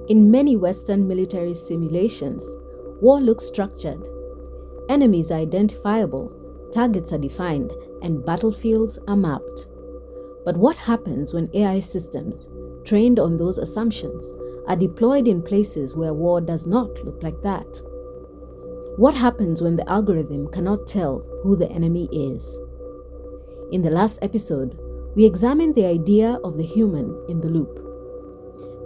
In many Western military simulations, war looks structured. Enemies are identifiable, targets are defined, and battlefields are mapped. But what happens when AI systems, trained on those assumptions, are deployed in places where war does not look like that? What happens when the algorithm cannot tell who the enemy is? In the last episode, we examined the idea of the human in the loop.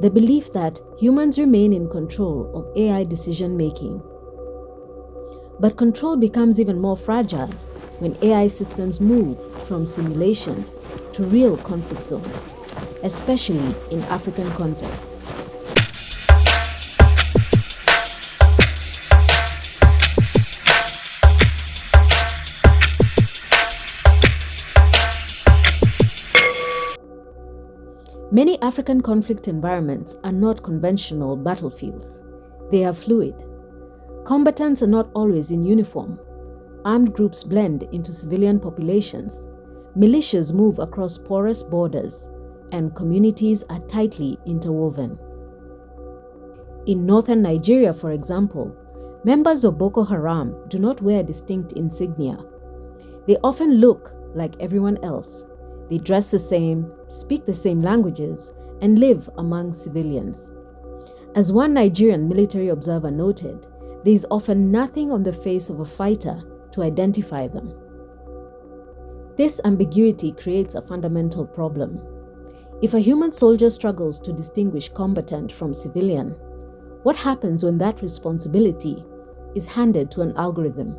The belief that humans remain in control of AI decision-making. But control becomes even more fragile when AI systems move from simulations to real conflict zones, especially in African contexts. Many African conflict environments are not conventional battlefields. They are fluid. Combatants are not always in uniform. Armed groups blend into civilian populations. Militias move across porous borders, and communities are tightly interwoven. In northern Nigeria, for example, members of Boko Haram do not wear distinct insignia. They often look like everyone else. They dress the same, speak the same languages, and live among civilians. As one Nigerian military observer noted, there is often nothing on the face of a fighter to identify them. This ambiguity creates a fundamental problem. If a human soldier struggles to distinguish combatant from civilian, what happens when that responsibility is handed to an algorithm?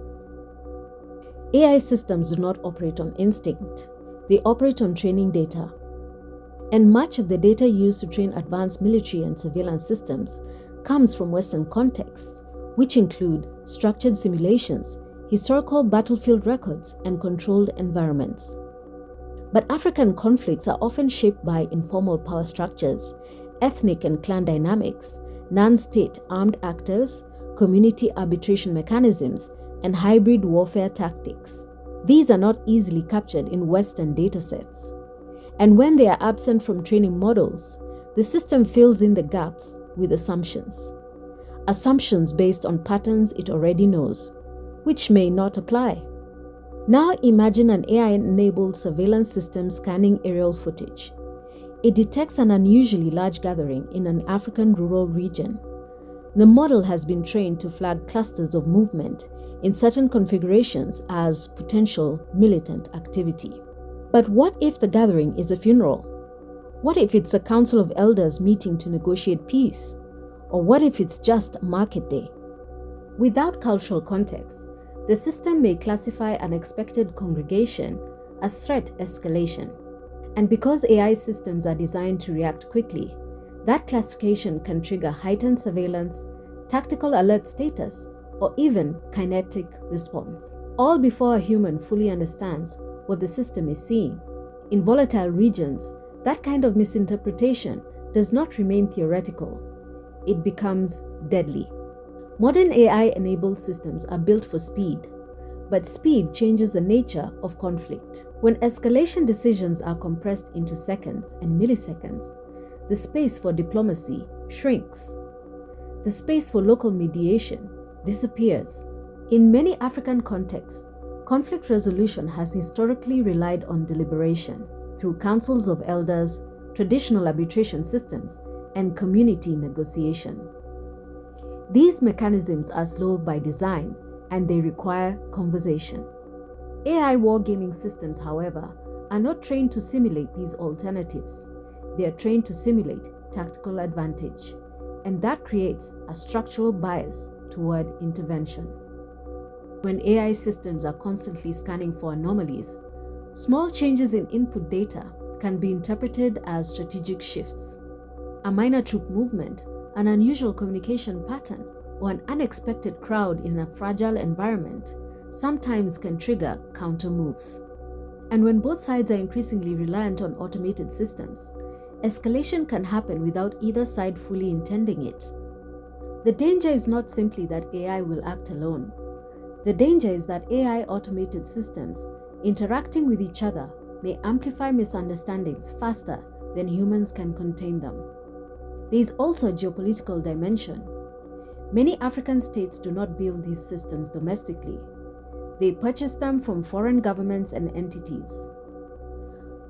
AI systems do not operate on instinct. They operate on training data. And much of the data used to train advanced military and surveillance systems comes from Western contexts, which include structured simulations, historical battlefield records, and controlled environments. But African conflicts are often shaped by informal power structures, ethnic and clan dynamics, non-state armed actors, community arbitration mechanisms, and hybrid warfare tactics. These are not easily captured in Western datasets. And when they are absent from training models, the system fills in the gaps with assumptions. Assumptions based on patterns it already knows, which may not apply. Now imagine an AI-enabled surveillance system scanning aerial footage. It detects an unusually large gathering in an African rural region. The model has been trained to flag clusters of movement in certain configurations as potential militant activity. But what if the gathering is a funeral? What if it's a council of elders meeting to negotiate peace? Or what if it's just a market day? Without cultural context, the system may classify an expected congregation as threat escalation. And because AI systems are designed to react quickly, that classification can trigger heightened surveillance, tactical alert status, or even kinetic response, all before a human fully understands what the system is seeing. In volatile regions, that kind of misinterpretation does not remain theoretical. It becomes deadly. Modern AI-enabled systems are built for speed, but speed changes the nature of conflict. When escalation decisions are compressed into seconds and milliseconds, the space for diplomacy shrinks. The space for local mediation disappears. In many African contexts, conflict resolution has historically relied on deliberation through councils of elders, traditional arbitration systems, and community negotiation. These mechanisms are slow by design and they require conversation. AI wargaming systems, however, are not trained to simulate these alternatives. They are trained to simulate tactical advantage, and that creates a structural bias toward intervention. When AI systems are constantly scanning for anomalies, small changes in input data can be interpreted as strategic shifts. A minor troop movement, an unusual communication pattern, or an unexpected crowd in a fragile environment sometimes can trigger counter moves. And when both sides are increasingly reliant on automated systems, escalation can happen without either side fully intending it. The danger is not simply that AI will act alone. The danger is that AI automated systems interacting with each other may amplify misunderstandings faster than humans can contain them. There is also a geopolitical dimension. Many African states do not build these systems domestically. They purchase them from foreign governments and entities,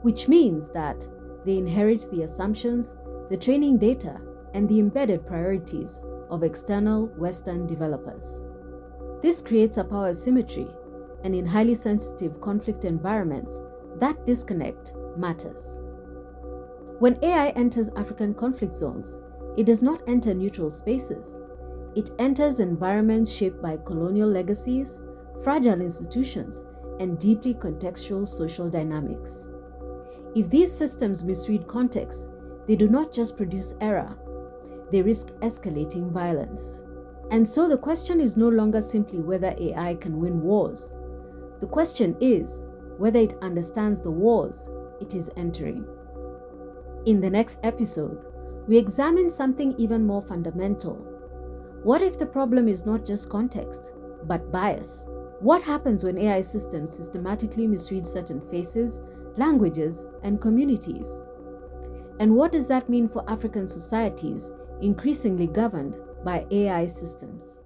which means that they inherit the assumptions, the training data, and the embedded priorities of external Western developers. This creates a power asymmetry, and in highly sensitive conflict environments, that disconnect matters. When AI enters African conflict zones, it does not enter neutral spaces. It enters environments shaped by colonial legacies, fragile institutions, and deeply contextual social dynamics. If these systems misread context, they do not just produce error, they risk escalating violence. And so the question is no longer simply whether AI can win wars. The question is whether it understands the wars it is entering. In the next episode, we examine something even more fundamental. What if the problem is not just context, but bias? What happens when AI systems systematically misread certain faces, languages, and communities? And what does that mean for African societies increasingly governed by AI systems?